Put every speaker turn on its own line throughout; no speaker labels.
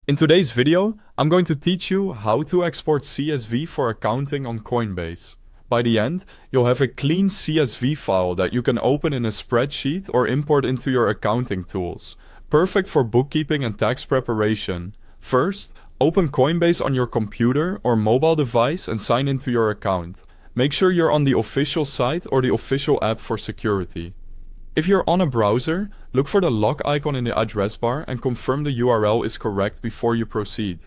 In today's video, I'm going to teach you how to export CSV for accounting on Coinbase. By the end, you'll have a clean CSV file that you can open in a spreadsheet or import into your accounting tools. Perfect for bookkeeping and tax preparation. First, open Coinbase on your computer or mobile device and sign into your account. Make sure you're on the official site or the official app for security. If you're on a browser, look for the lock icon in the address bar and confirm the URL is correct before you proceed.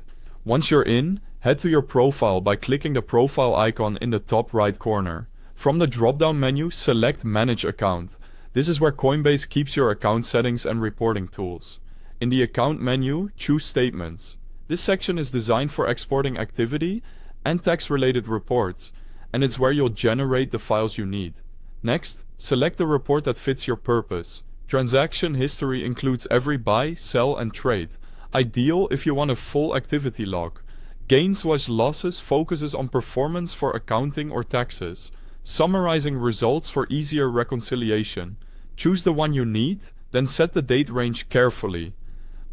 Once you're in, head to your profile by clicking the profile icon in the top right corner. From the drop-down menu, select Manage Account. This is where Coinbase keeps your account settings and reporting tools. In the Account menu, choose Statements. This section is designed for exporting activity and tax-related reports, and it's where you'll generate the files you need. Next, select the report that fits your purpose. Transaction history includes every buy, sell, and trade. Ideal if you want a full activity log. Gains/losses focuses on performance for accounting or taxes. Summarizing results for easier reconciliation. Choose the one you need, then set the date range carefully.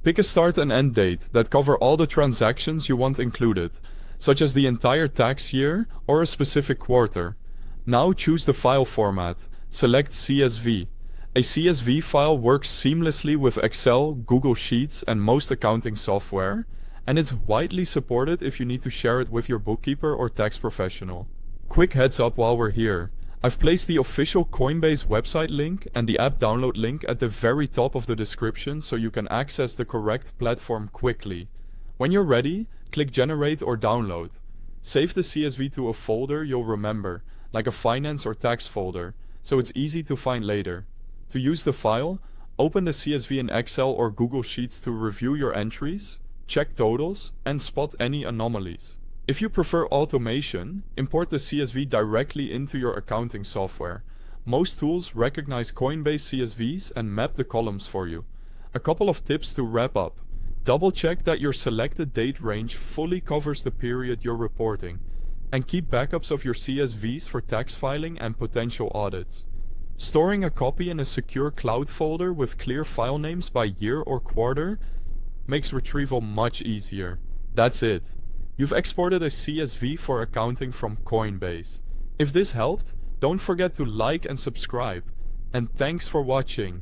Pick a start and end date that cover all the transactions you want included, such as the entire tax year or a specific quarter. Now choose the file format. Select CSV. A CSV file works seamlessly with Excel, Google Sheets, and most accounting software, and it's widely supported if you need to share it with your bookkeeper or tax professional. Quick heads up while we're here. I've placed the official Coinbase website link and the app download link at the very top of the description so you can access the correct platform quickly. When you're ready, click Generate or Download. Save the CSV to a folder you'll remember, like a finance or tax folder, so it's easy to find later. To use the file, open the CSV in Excel or Google Sheets to review your entries, check totals, and spot any anomalies. If you prefer automation, import the CSV directly into your accounting software. Most tools recognize Coinbase CSVs and map the columns for you. A couple of tips to wrap up. Double check that your selected date range fully covers the period you're reporting, and keep backups of your CSVs for tax filing and potential audits. Storing a copy in a secure cloud folder with clear file names by year or quarter makes retrieval much easier. That's it. You've exported a CSV for accounting from Coinbase. If this helped, don't forget to like and subscribe. And thanks for watching.